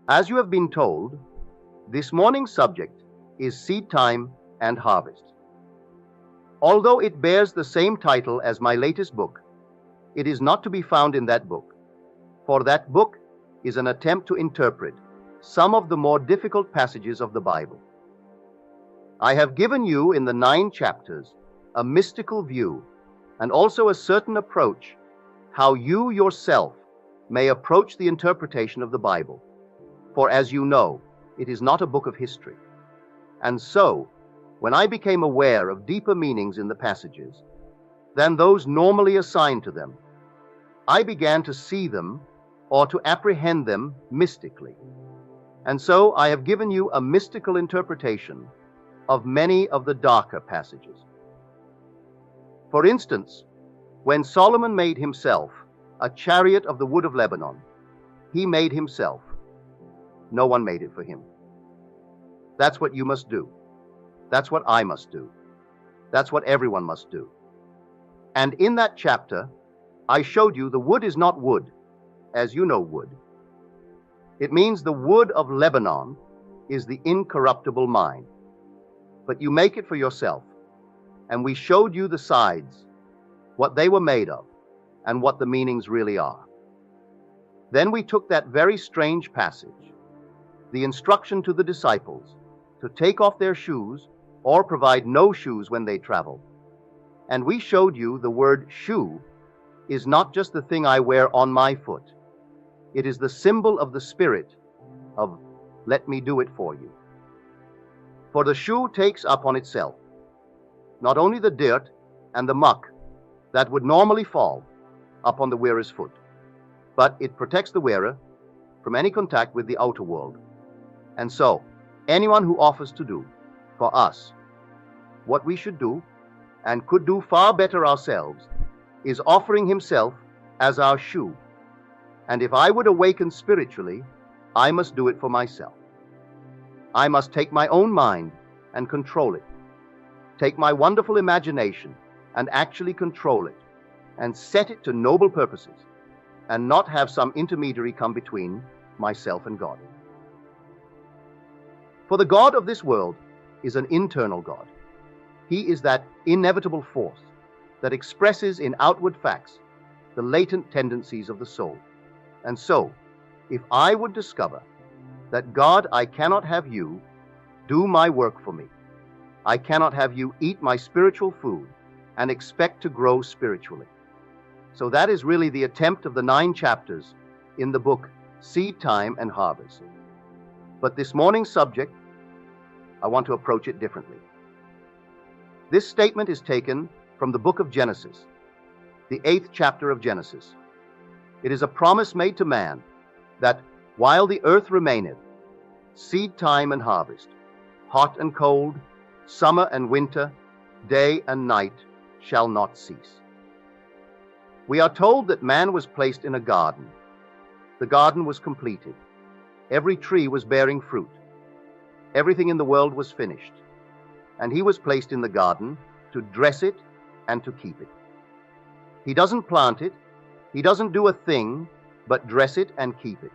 As you have been told, this morning's subject is seed time and harvest. Although it bears the same title as my latest book, it is not to be found in that book, for that book is an attempt to interpret some of the more difficult passages of the Bible. I have given you in the 9 chapters a mystical view and also a certain approach how you yourself may approach the interpretation of the Bible. For as you know, it is not a book of history. And so, when I became aware of deeper meanings in the passages than those normally assigned to them, I began to see them or to apprehend them mystically. And so I have given you a mystical interpretation of many of the darker passages. For instance, when Solomon made himself a chariot of the wood of Lebanon, he made himself. No one made it for him. That's what you must do. That's what I must do. That's what everyone must do. And in that chapter, I showed you the wood is not wood, as you know wood. It means the wood of Lebanon is the incorruptible mind. But you make it for yourself. And we showed you the sides, what they were made of, and what the meanings really are. Then we took that very strange passage, the instruction to the disciples to take off their shoes or provide no shoes when they travel. And we showed you the word shoe is not just the thing I wear on my foot. It is the symbol of the Spirit of let me do it for you. For the shoe takes upon itself not only the dirt and the muck that would normally fall upon the wearer's foot, but it protects the wearer from any contact with the outer world. And so, anyone who offers to do for us what we should do and could do far better ourselves is offering himself as our shoe. And if I would awaken spiritually, I must do it for myself. I must take my own mind and control it, take my wonderful imagination and actually control it, and set it to noble purposes, and not have some intermediary come between myself and God. For the God of this world is an internal God. He is that inevitable force that expresses in outward facts the latent tendencies of the soul. And so, if I would discover that God, I cannot have you do my work for me, I cannot have you eat my spiritual food and expect to grow spiritually. So that is really the attempt of the 9 chapters in the book Seed Time and Harvest. But this morning's subject, I want to approach it differently. This statement is taken from the book of Genesis, the 8th chapter of Genesis. It is a promise made to man that while the earth remaineth, seed time and harvest, hot and cold, summer and winter, day and night shall not cease. We are told that man was placed in a garden. The garden was completed. Every tree was bearing fruit. Everything in the world was finished. And he was placed in the garden to dress it and to keep it. He doesn't plant it. He doesn't do a thing but dress it and keep it.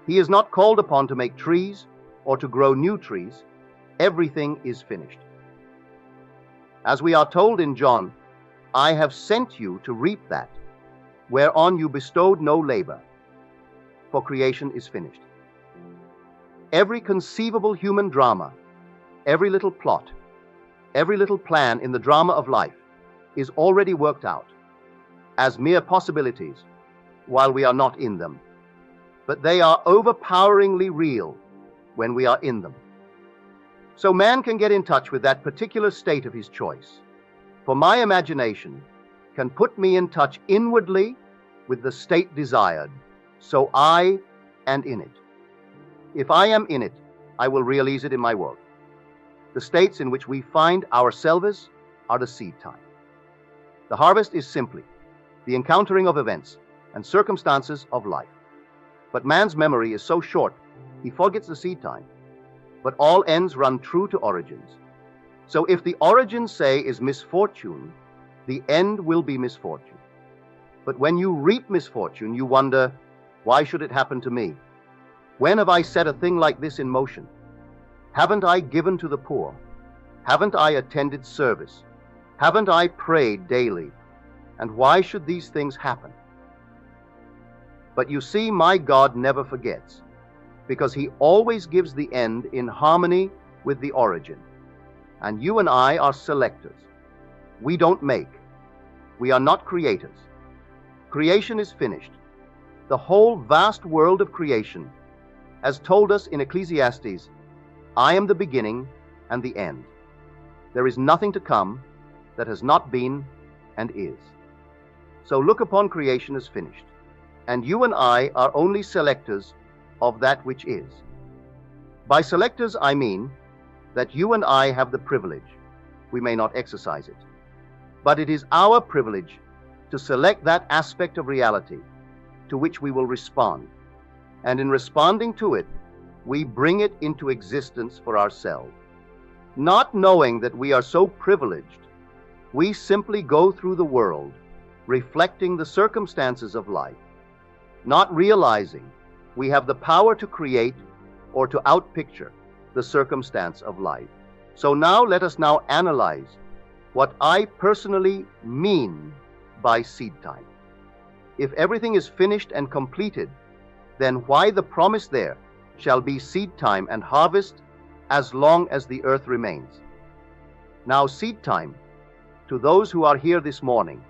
He is not called upon to make trees or to grow new trees. Everything is finished. As we are told in John, I have sent you to reap that, whereon you bestowed no labor, for creation is finished. Every conceivable human drama, every little plot, every little plan in the drama of life is already worked out as mere possibilities while we are not in them. But they are overpoweringly real when we are in them. So man can get in touch with that particular state of his choice. For my imagination can put me in touch inwardly with the state desired, so I am in it. If I am in it, I will realize it in my world. The states in which we find ourselves are the seed time. The harvest is simply the encountering of events and circumstances of life. But man's memory is so short, he forgets the seed time. But all ends run true to origins. So if the origin, say, is misfortune, the end will be misfortune. But when you reap misfortune, you wonder, why should it happen to me? When have I set a thing like this in motion? Haven't I given to the poor? Haven't I attended service? Haven't I prayed daily? And why should these things happen? But you see, my God never forgets, because he always gives the end in harmony with the origin. And you and I are selectors. We don't make. We are not creators. Creation is finished. The whole vast world of creation, as told us in Ecclesiastes, I am the beginning and the end. There is nothing to come that has not been and is. So look upon creation as finished, and you and I are only selectors of that which is. By selectors, I mean that you and I have the privilege. We may not exercise it, but it is our privilege to select that aspect of reality to which we will respond. And in responding to it, we bring it into existence for ourselves. Not knowing that we are so privileged, we simply go through the world reflecting the circumstances of life, not realizing we have the power to create or to outpicture the circumstance of life. So now let us now analyze what I personally mean by seed time. If everything is finished and completed, then why the promise there shall be seed time and harvest as long as the earth remains? Now, seed time, to those who are here this morning,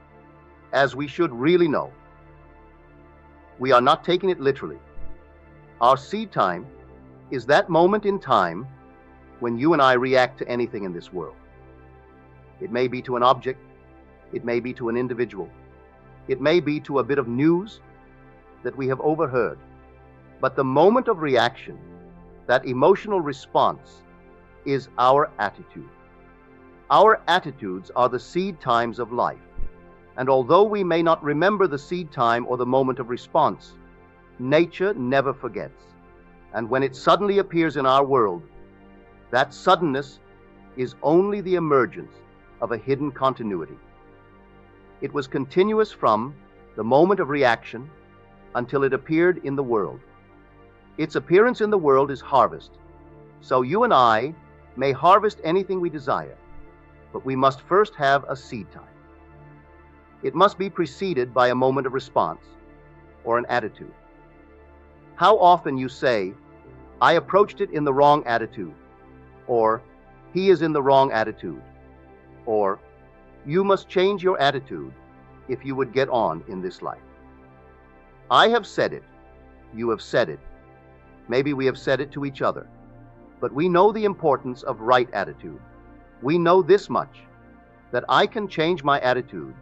as we should really know, we are not taking it literally. Our seed time is that moment in time when you and I react to anything in this world. It may be to an object, it may be to an individual, it may be to a bit of news that we have overheard. But the moment of reaction, that emotional response, is our attitude. Our attitudes are the seed times of life. And although we may not remember the seed time or the moment of response, nature never forgets. And when it suddenly appears in our world, that suddenness is only the emergence of a hidden continuity. It was continuous from the moment of reaction until it appeared in the world. Its appearance in the world is harvest. So you and I may harvest anything we desire, but we must first have a seed time. It must be preceded by a moment of response or an attitude. How often you say, I approached it in the wrong attitude, or he is in the wrong attitude, or you must change your attitude if you would get on in this life. I have said it, you have said it, maybe we have said it to each other, but we know the importance of right attitude. We know this much, that I can change my attitude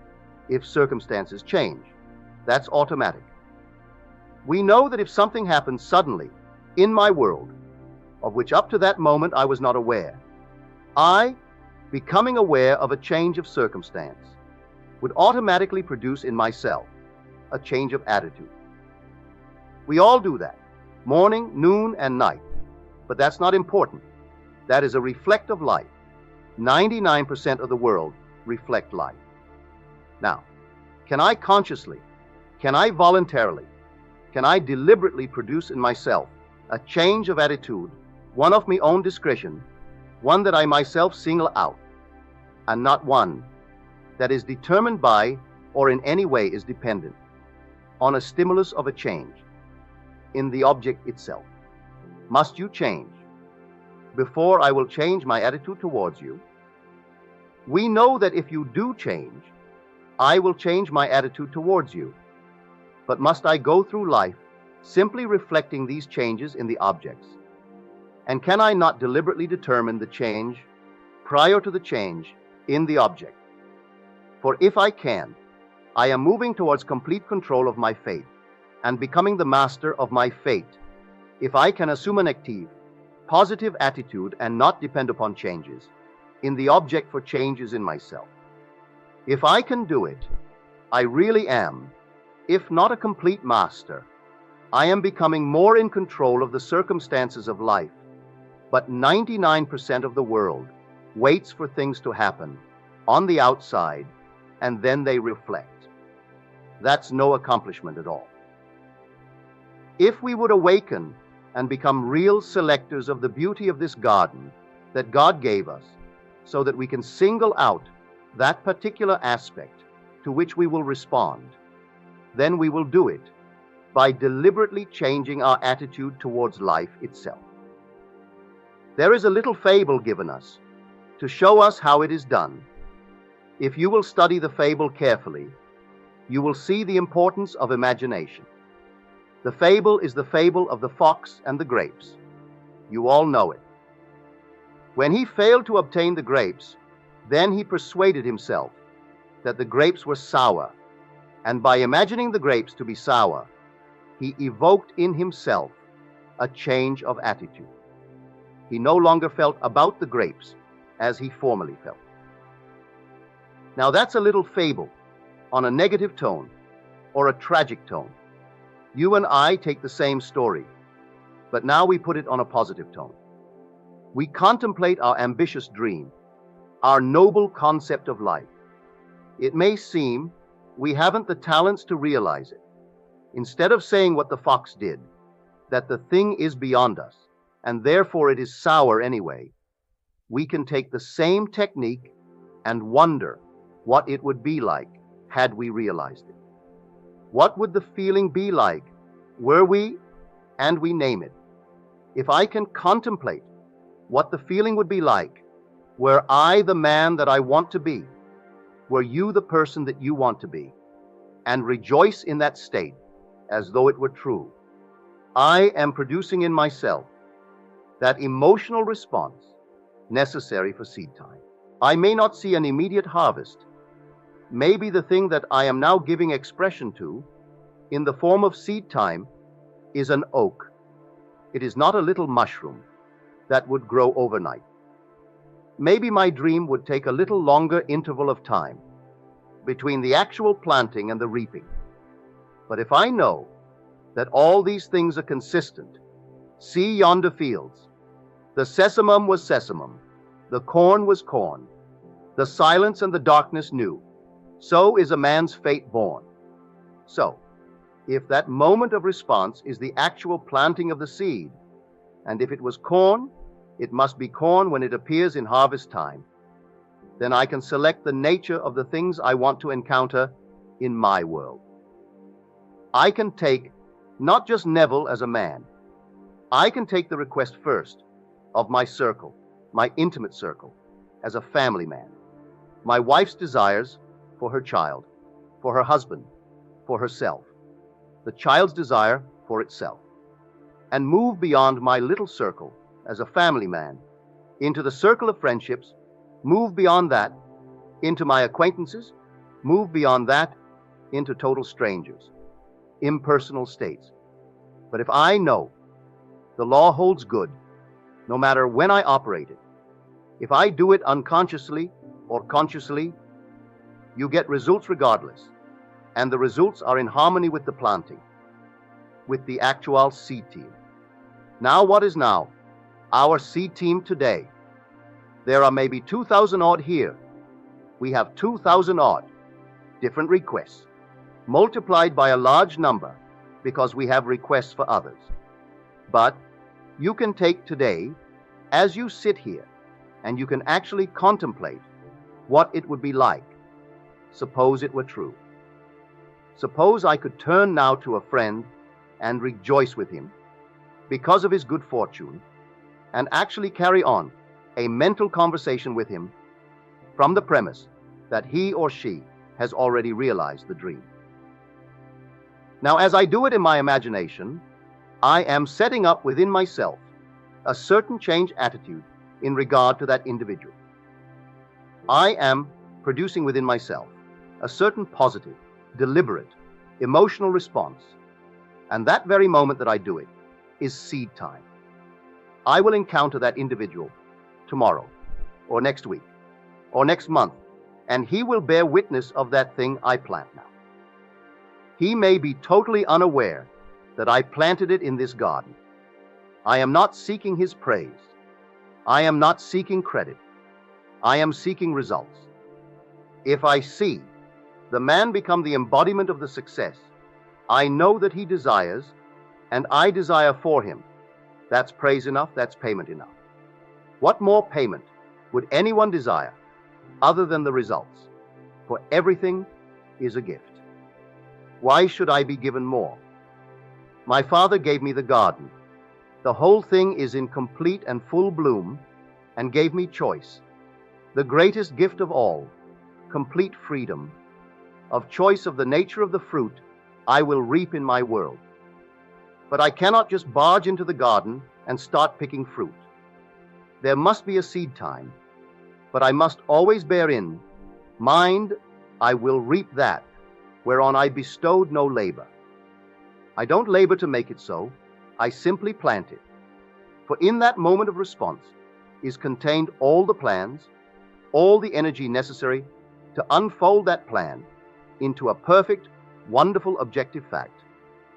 if circumstances change. That's automatic. We know that if something happens suddenly in my world, of which up to that moment I was not aware, I, becoming aware of a change of circumstance, would automatically produce in myself a change of attitude. We all do that, morning, noon, and night. But that's not important. That is a reflective life. 99% of the world reflect life. Now, can I consciously, can I voluntarily, can I deliberately produce in myself a change of attitude, one of my own discretion, one that I myself single out, and not one that is determined by or in any way is dependent on a stimulus of a change in the object itself? Must you change before I will change my attitude towards you? We know that if you do change, I will change my attitude towards you. But must I go through life simply reflecting these changes in the objects? And can I not deliberately determine the change prior to the change in the object? For if I can, I am moving towards complete control of my fate and becoming the master of my fate. If I can assume an active, positive attitude and not depend upon changes in the object for changes in myself. If I can do it, I really am, if not a complete master, I am becoming more in control of the circumstances of life. But 99% of the world waits for things to happen on the outside, and then they reflect. That's no accomplishment at all. If we would awaken and become real selectors of the beauty of this garden that God gave us, so that we can single out that particular aspect to which we will respond, then we will do it by deliberately changing our attitude towards life itself. There is a little fable given us to show us how it is done. If you will study the fable carefully, you will see the importance of imagination. The fable is the fable of the fox and the grapes. You all know it. When he failed to obtain the grapes, then he persuaded himself that the grapes were sour, and by imagining the grapes to be sour, he evoked in himself a change of attitude. He no longer felt about the grapes as he formerly felt. Now that's a little fable on a negative tone or a tragic tone. You and I take the same story, but now we put it on a positive tone. We contemplate our ambitious dream, our noble concept of life. It may seem we haven't the talents to realize it. Instead of saying what the fox did, that the thing is beyond us, and therefore it is sour anyway, we can take the same technique and wonder what it would be like had we realized it. What would the feeling be like were we, and we name it? If I can contemplate what the feeling would be like were I the man that I want to be, were you the person that you want to be, and rejoice in that state as though it were true, I am producing in myself that emotional response necessary for seed time. I may not see an immediate harvest. Maybe the thing that I am now giving expression to in the form of seed time is an oak. It is not a little mushroom that would grow overnight. Maybe my dream would take a little longer interval of time between the actual planting and the reaping. But if I know that all these things are consistent, see yonder fields. The sesamum was sesamum, the corn was corn, the silence and the darkness knew. So is a man's fate born. So, if that moment of response is the actual planting of the seed, and if it was corn, it must be corn when it appears in harvest time, then I can select the nature of the things I want to encounter in my world. I can take not just Neville as a man. I can take the request first of my circle, my intimate circle, as a family man. My wife's desires for her child, for her husband, for herself, the child's desire for itself, and move beyond my little circle as a family man into the circle of friendships, move beyond that into my acquaintances, move beyond that into total strangers, impersonal states. But if I know the law holds good, no matter when I operate it, if I do it unconsciously or consciously, you get results regardless, and the results are in harmony with the planting, with the actual seed team. Now what is now our seed team today? There are maybe 2,000 odd here. We have 2,000 odd different requests, multiplied by a large number because we have requests for others. But you can take today, as you sit here, and you can actually contemplate what it would be like. Suppose it were true. Suppose I could turn now to a friend and rejoice with him because of his good fortune, and actually carry on a mental conversation with him from the premise that he or she has already realized the dream. Now, as I do it in my imagination, I am setting up within myself a certain change attitude in regard to that individual. I am producing within myself a certain positive, deliberate, emotional response, and that very moment that I do it is seed time. I will encounter that individual tomorrow, or next week, or next month, and he will bear witness of that thing I plant now. He may be totally unaware that I planted it in this garden. I am not seeking his praise. I am not seeking credit. I am seeking results. If I see the man become the embodiment of the success I know that he desires, and I desire for him, That's praise enough, that's payment enough. What more payment would anyone desire other than the results? For everything is a gift. Why should I be given more? My Father gave me the garden. The whole thing is in complete and full bloom, and gave me choice. The greatest gift of all, complete freedom of choice of the nature of the fruit I will reap in my world. But I cannot just barge into the garden and start picking fruit. There must be a seed time, but I must always bear in mind I will reap that whereon I bestowed no labor. I don't labor to make it so, I simply plant it. For in that moment of response is contained all the plans, all the energy necessary to unfold that plan into a perfect, wonderful objective fact,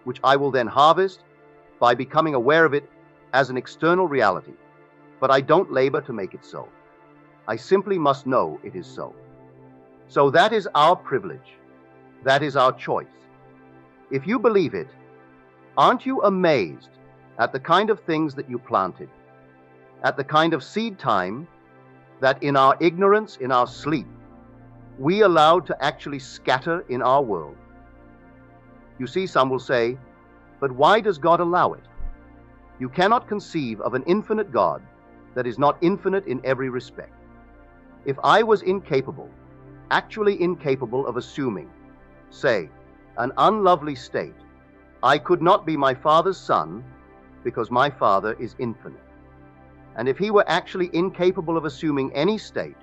which I will then harvest by becoming aware of it as an external reality. But I don't labor to make it so. I simply must know it is so. So that is our privilege. That is our choice. If you believe it, aren't you amazed at the kind of things that you planted, at the kind of seed time that in our ignorance, in our sleep, we allowed to actually scatter in our world? You see, some will say, but why does God allow it? You cannot conceive of an infinite God that is not infinite in every respect. If I was incapable, actually incapable of assuming, say, an unlovely state, I could not be my Father's son because my Father is infinite. And if he were actually incapable of assuming any state,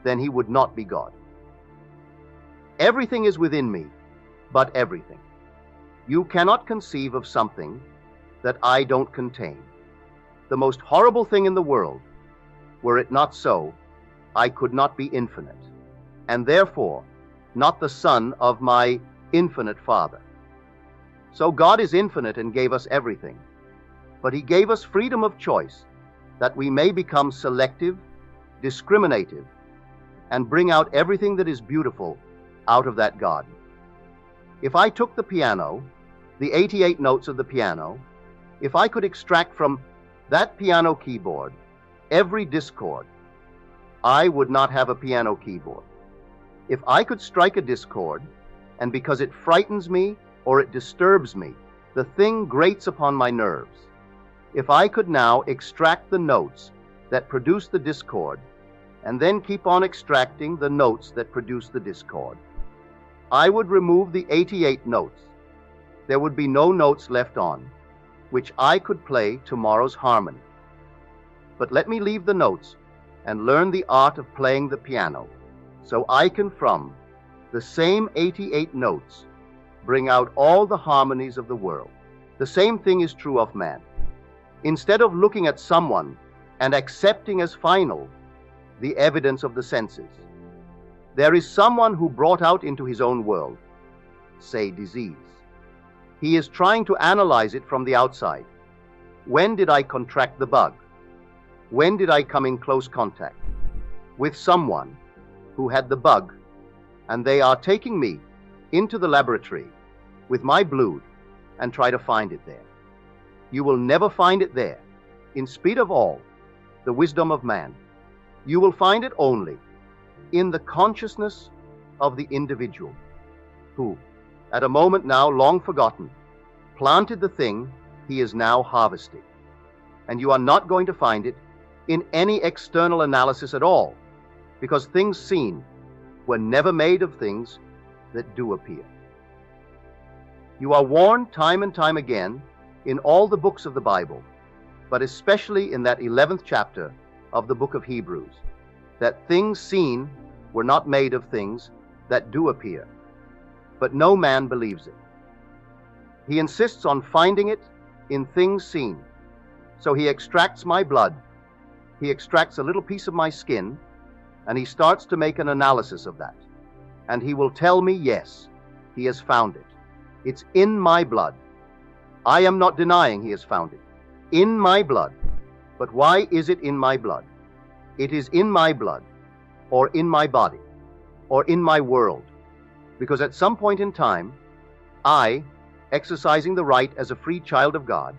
then he would not be God. Everything is within me, but everything. You cannot conceive of something that I don't contain. The most horrible thing in the world, were it not so, I could not be infinite, and therefore not the son of my infinite Father. So God is infinite and gave us everything, but he gave us freedom of choice that we may become selective, discriminative, and bring out everything that is beautiful out of that garden. If I took the piano, the 88 notes of the piano, if I could extract from that piano keyboard every discord, I would not have a piano keyboard. If I could strike a discord, and because it frightens me or it disturbs me, the thing grates upon my nerves, if I could now extract the notes that produce the discord, and then keep on extracting the notes that produce the discord, I would remove the 88 notes. There would be no notes left on, which I could play tomorrow's harmony. But let me leave the notes and learn the art of playing the piano, so I can from the same 88 notes bring out all the harmonies of the world. The same thing is true of man. Instead of looking at someone and accepting as final the evidence of the senses, there is someone who brought out into his own world, say, disease. He is trying to analyze it from the outside. When did I contract the bug? When did I come in close contact with someone who had the bug, and they are taking me into the laboratory with my blood and try to find it there. You will never find it there, in spite of all the wisdom of man. You will find it only in the consciousness of the individual who, at a moment now long forgotten, planted the thing he is now harvesting. And you are not going to find it in any external analysis at all, because things seen were never made of things that do appear. You are warned time and time again in all the books of the Bible, but especially in that 11th chapter of the book of Hebrews, that things seen were not made of things that do appear. But no man believes it. He insists on finding it in things seen. So he extracts my blood, he extracts a little piece of my skin, and he starts to make an analysis of that. And he will tell me, yes, he has found it. It's in my blood. I am not denying he has found it. In my blood. But why is it in my blood? It is in my blood, or in my body, or in my world. Because at some point in time, I, exercising the right as a free child of God,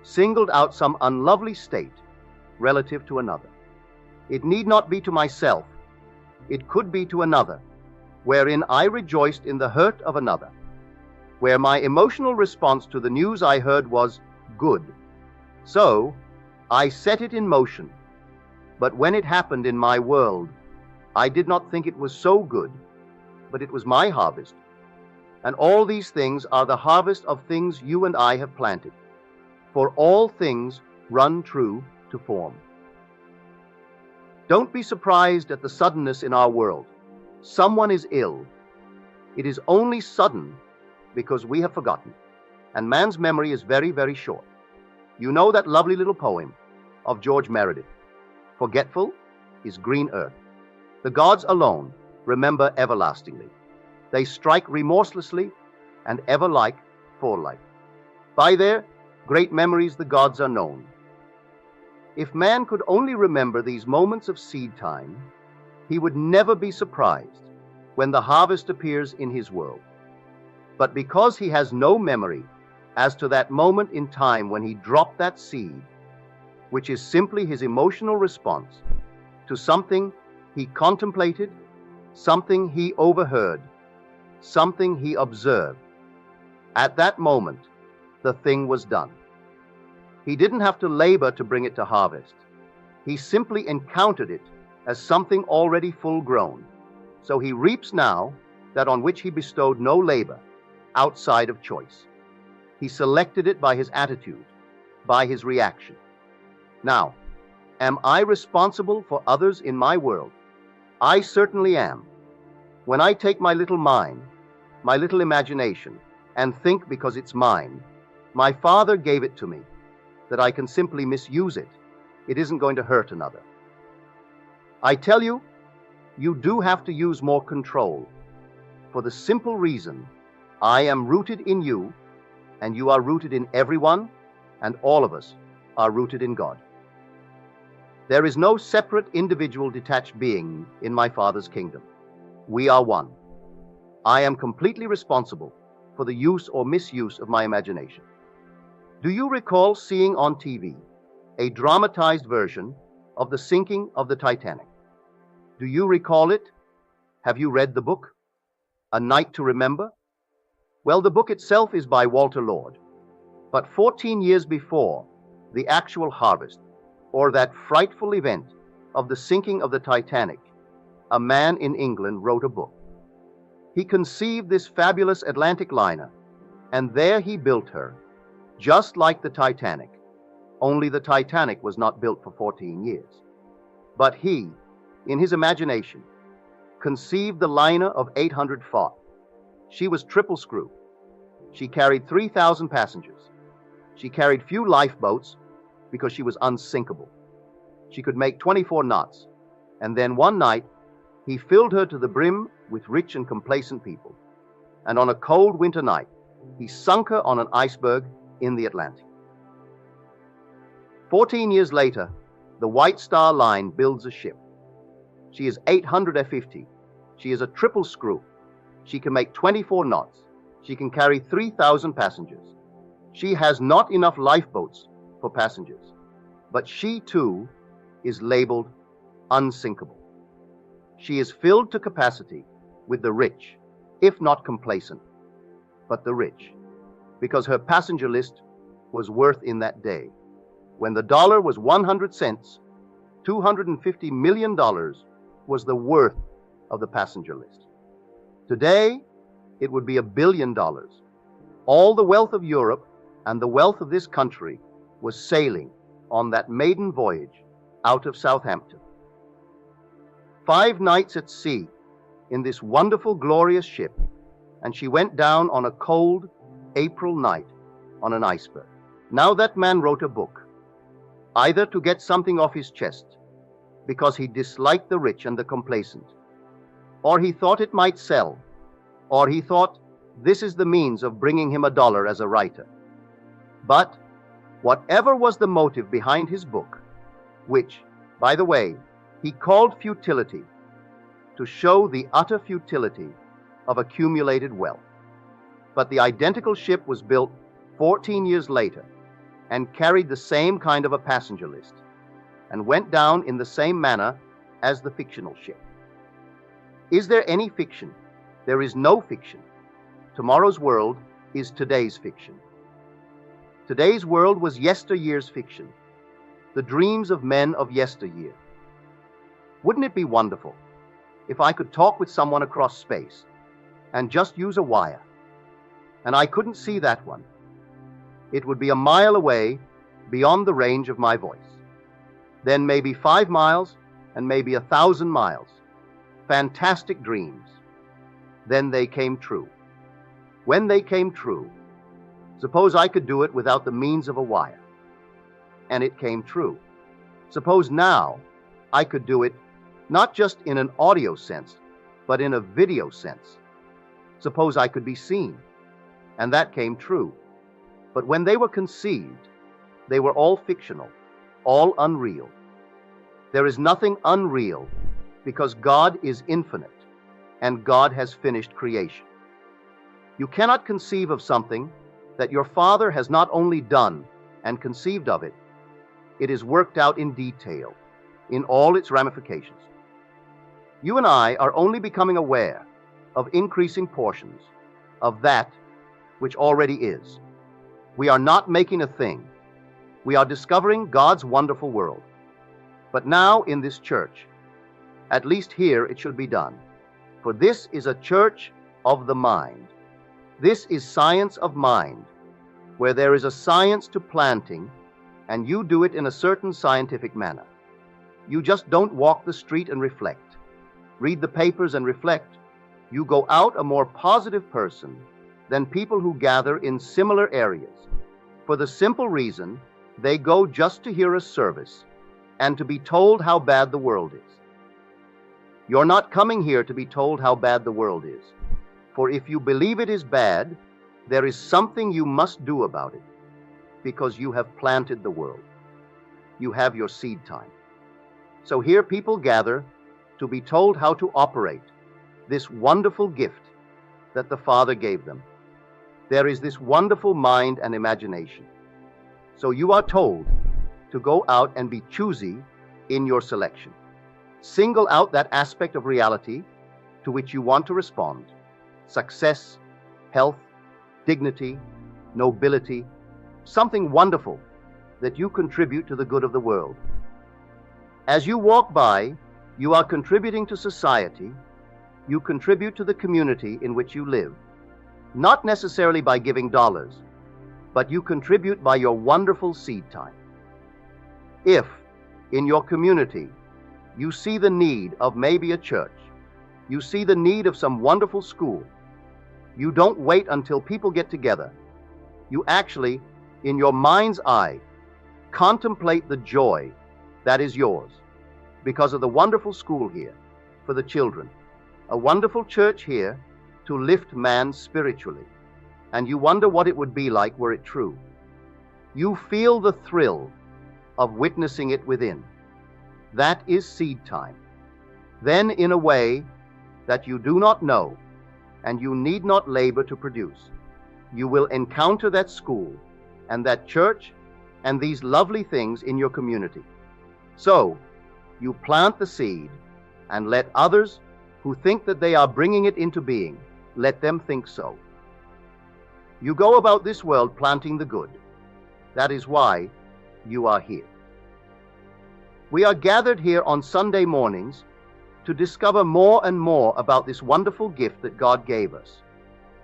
singled out some unlovely state relative to another. It need not be to myself. It could be to another, wherein I rejoiced in the hurt of another, where my emotional response to the news I heard was good. So I set it in motion. But when it happened in my world, I did not think it was so good, but it was my harvest. And all these things are the harvest of things you and I have planted. For all things run true to form. Don't be surprised at the suddenness in our world. Someone is ill. It is only sudden because we have forgotten. And man's memory is very, very short. You know that lovely little poem of George Meredith, "Forgetful is green earth. The gods alone remember everlastingly. They strike remorselessly and ever like for like. By their great memories the gods are known." If man could only remember these moments of seed time, he would never be surprised when the harvest appears in his world. But because he has no memory as to that moment in time when he dropped that seed, which is simply his emotional response to something he contemplated, something he overheard, something he observed, at that moment, the thing was done. He didn't have to labor to bring it to harvest. He simply encountered it as something already full grown. So he reaps now that on which he bestowed no labor, outside of choice. He selected it by his attitude, by his reaction. Now, am I responsible for others in my world? I certainly am. When I take my little mind, my little imagination, and think because it's mine, my Father gave it to me, that I can simply misuse it. It isn't going to hurt another. I tell you, you do have to use more control, for the simple reason I am rooted in you, and you are rooted in everyone, and all of us are rooted in God. There is no separate individual detached being in my Father's kingdom. We are one. I am completely responsible for the use or misuse of my imagination. Do you recall seeing on TV a dramatized version of the sinking of the Titanic? Do you recall it? Have you read the book, A Night to Remember? Well, the book itself is by Walter Lord. But 14 years before the actual harvest, or that frightful event of the sinking of the Titanic, a man in England wrote a book. He conceived this fabulous Atlantic liner, and there he built her, just like the Titanic, only the Titanic was not built for 14 years. But he, in his imagination, conceived the liner of 800 feet. She was triple screw. She carried 3,000 passengers. She carried few lifeboats because she was unsinkable. She could make 24 knots, and then one night he filled her to the brim with rich and complacent people. And on a cold winter night, he sunk her on an iceberg in the Atlantic. 14 years later, the White Star Line builds a ship. She is 800 feet. She is a triple screw. She can make 24 knots. She can carry 3,000 passengers. She has not enough lifeboats for passengers, but she too is labeled unsinkable. She is filled to capacity with the rich, if not complacent, but the rich, because her passenger list was worth in that day. When the dollar was 100 cents, $250 million was the worth of the passenger list. Today, it would be $1 billion. All the wealth of Europe and the wealth of this country was sailing on that maiden voyage out of Southampton. 5 nights at sea in this wonderful, glorious ship, and she went down on a cold April night on an iceberg. Now that man wrote a book, either to get something off his chest, because he disliked the rich and the complacent, or he thought it might sell, or he thought this is the means of bringing him $1 as a writer. But whatever was the motive behind his book, which, by the way, he called futility, to show the utter futility of accumulated wealth. But the identical ship was built 14 years later, and carried the same kind of a passenger list, and went down in the same manner as the fictional ship. Is there any fiction? There is no fiction. Tomorrow's world is today's fiction. Today's world was yesteryear's fiction, the dreams of men of yesteryear. Wouldn't it be wonderful if I could talk with someone across space and just use a wire, and I couldn't see that one? It would be a mile away, beyond the range of my voice. Then maybe 5 miles, and maybe 1,000 miles. Fantastic dreams. Then they came true. When they came true, suppose I could do it without the means of a wire. And it came true. Suppose now I could do it not just in an audio sense, but in a video sense. Suppose I could be seen. And that came true. But when they were conceived, they were all fictional, all unreal. There is nothing unreal because God is infinite and God has finished creation. You cannot conceive of something that your Father has not only done and conceived of it, it is worked out in detail, in all its ramifications. You and I are only becoming aware of increasing portions of that which already is. We are not making a thing. We are discovering God's wonderful world. But now in this church, at least here it should be done. For this is a church of the mind. This is science of mind, where there is a science to planting, and you do it in a certain scientific manner. You just don't walk the street and reflect, read the papers and reflect. You go out a more positive person than people who gather in similar areas, for the simple reason they go just to hear a service and to be told how bad the world is. You're not coming here to be told how bad the world is, for if you believe it is bad, there is something you must do about it, because you have planted the world. You have your seed time. So here people gather to be told how to operate this wonderful gift that the Father gave them. There is this wonderful mind and imagination. So you are told to go out and be choosy in your selection. Single out that aspect of reality to which you want to respond. Success, health, dignity, nobility, something wonderful that you contribute to the good of the world. As you walk by, you are contributing to society. You contribute to the community in which you live, not necessarily by giving dollars, but you contribute by your wonderful seed time. If, in your community, you see the need of maybe a church, you see the need of some wonderful school, you don't wait until people get together. You actually, in your mind's eye, contemplate the joy that is yours because of the wonderful school here for the children, a wonderful church here to lift man spiritually. And you wonder what it would be like were it true. You feel the thrill of witnessing it within. That is seed time. Then, in a way that you do not know and you need not labor to produce, you will encounter that school and that church and these lovely things in your community. So, you plant the seed and let others who think that they are bringing it into being, let them think so. You go about this world planting the good. That is why you are here. We are gathered here on Sunday mornings to discover more and more about this wonderful gift that God gave us,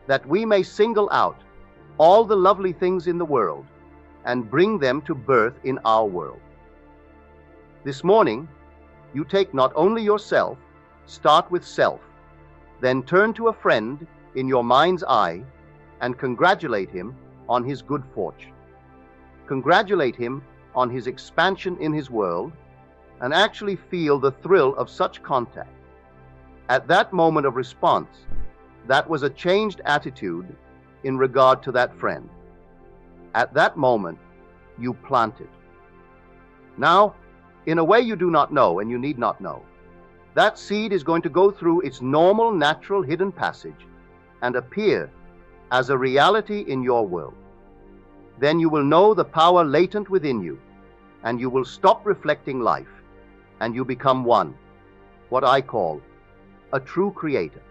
that we may single out all the lovely things in the world and bring them to birth in our world. This morning, you take not only yourself, start with self, then turn to a friend in your mind's eye and congratulate him on his good fortune. Congratulate him on his expansion in his world, and actually feel the thrill of such contact. At that moment of response, that was a changed attitude in regard to that friend. At that moment, you planted. Now, in a way you do not know and you need not know, that seed is going to go through its normal, natural, hidden passage and appear as a reality in your world. then you will know the power latent within you, and you will stop reflecting life, and you become one, what I call a true creator,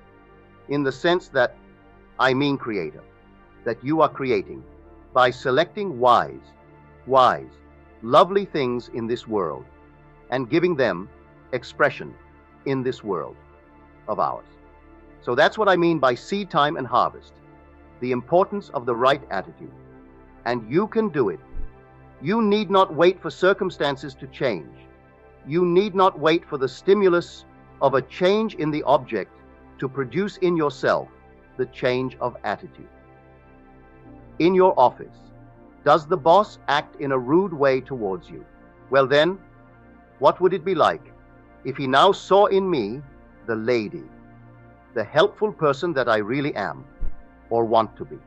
in the sense that I mean creator, that you are creating by selecting wise, lovely things in this world and giving them expression in this world of ours. So that's what I mean by seed time and harvest, the importance of the right attitude. And you can do it. You need not wait for circumstances to change. You need not wait for the stimulus of a change in the object to produce in yourself the change of attitude. In your office, does the boss act in a rude way towards you? Well then, what would it be like if he now saw in me the lady, the helpful person that I really am or want to be?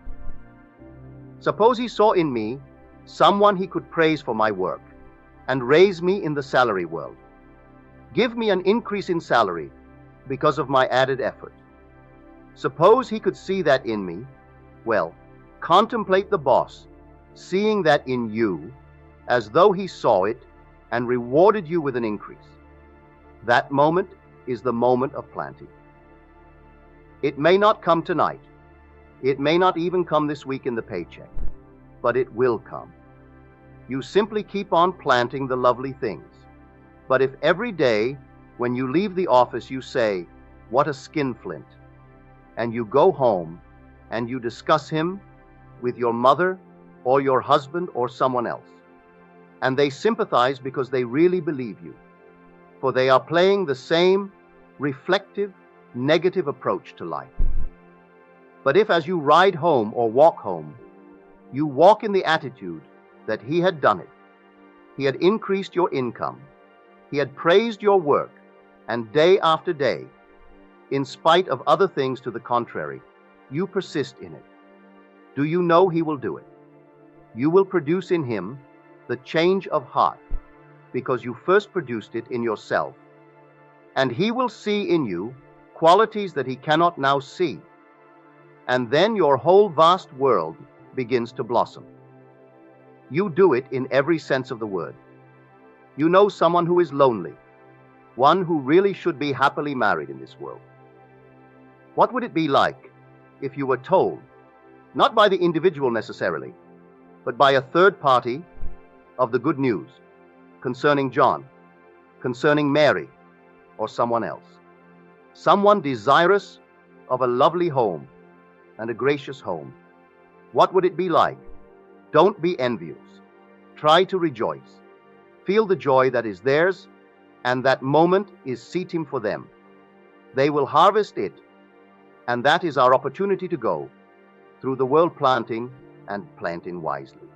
Suppose he saw in me someone he could praise for my work and raise me in the salary world, give me an increase in salary because of my added effort. Suppose he could see that in me. Well, contemplate the boss seeing that in you as though he saw it and rewarded you with an increase. That moment is the moment of planting. It may not come tonight. It may not even come this week in the paycheck, but it will come. You simply keep on planting the lovely things. But if every day when you leave the office you say, "What a skinflint," and you go home and you discuss him with your mother or your husband or someone else, and they sympathize because they really believe you, for they are playing the same reflective, negative approach to life. But if as you ride home or walk home, you walk in the attitude that he had done it, he had increased your income, he had praised your work, and day after day, in spite of other things to the contrary, you persist in it, do you know he will do it? You will produce in him the change of heart because you first produced it in yourself. And he will see in you qualities that he cannot now see. And then your whole vast world begins to blossom. You do it in every sense of the word. You know someone who is lonely, one who really should be happily married in this world. What would it be like if you were told, not by the individual necessarily, but by a third party, of the good news concerning John, concerning Mary, or someone else? Someone desirous of a lovely home and a gracious home. What would it be like? Don't be envious. Try to rejoice. Feel the joy that is theirs, and that moment is seating for them. They will harvest it, and that is our opportunity to go through the world planting and planting wisely.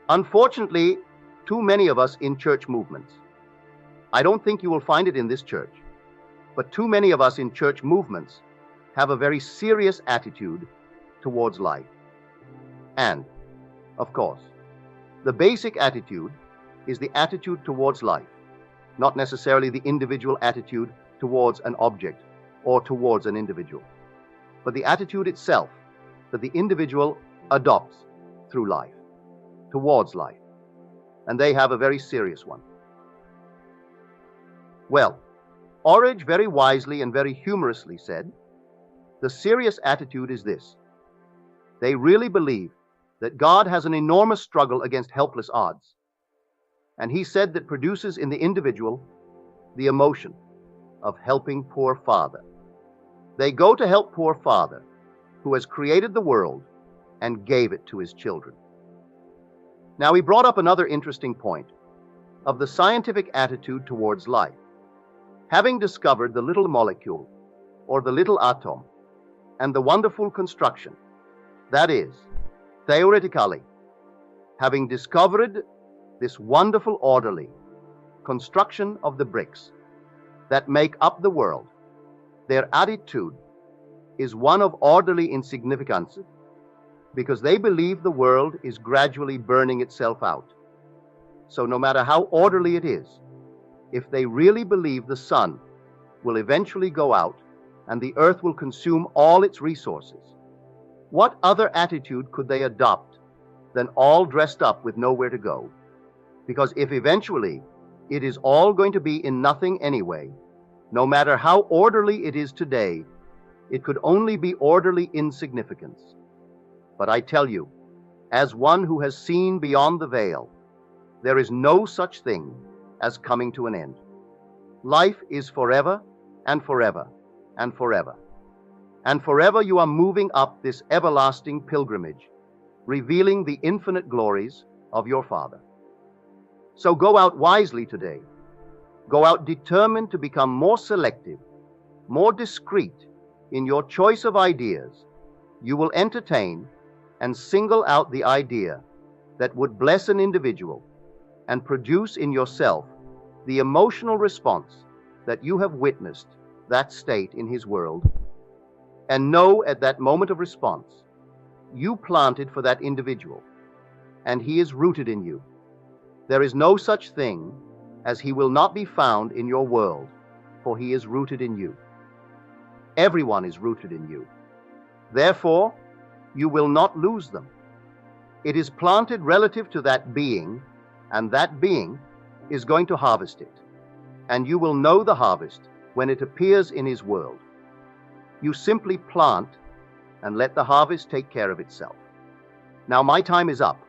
Unfortunately, too many of us in church movements, I don't think you will find it in this church, but too many of us in church movements have a very serious attitude towards life. And, of course, the basic attitude is the attitude towards life, not necessarily the individual attitude towards an object or towards an individual, but the attitude itself that the individual adopts through life, towards life. And they have a very serious one. Well, Orridge very wisely and very humorously said, the serious attitude is this: they really believe that God has an enormous struggle against helpless odds. And he said that produces in the individual the emotion of helping poor Father. They go to help poor Father, who has created the world and gave it to his children. Now he brought up another interesting point of the scientific attitude towards life. Having discovered the little molecule or the little atom and the wonderful construction, that is, theoretically, having discovered this wonderful orderly construction of the bricks that make up the world, their attitude is one of orderly insignificance, because they believe the world is gradually burning itself out. So no matter how orderly it is, if they really believe the sun will eventually go out and the earth will consume all its resources, what other attitude could they adopt than all dressed up with nowhere to go. Because if eventually it is all going to be in nothing anyway, no matter how orderly it is today, it could only be orderly insignificance. But I tell you, as one who has seen beyond the veil, there is no such thing as coming to an end. Life is forever and forever and forever. And forever you are moving up this everlasting pilgrimage, revealing the infinite glories of your Father. So go out wisely today. Go out determined to become more selective, more discreet in your choice of ideas. You will entertain and single out the idea that would bless an individual and produce in yourself the emotional response that you have witnessed that state in his world. And know at that moment of response, you planted for that individual, and he is rooted in you. There is no such thing as he will not be found in your world, for he is rooted in you. Everyone is rooted in you. Therefore, you will not lose them. It is planted relative to that being, and that being is going to harvest it. And you will know the harvest when it appears in his world. You simply plant and let the harvest take care of itself. Now my time is up.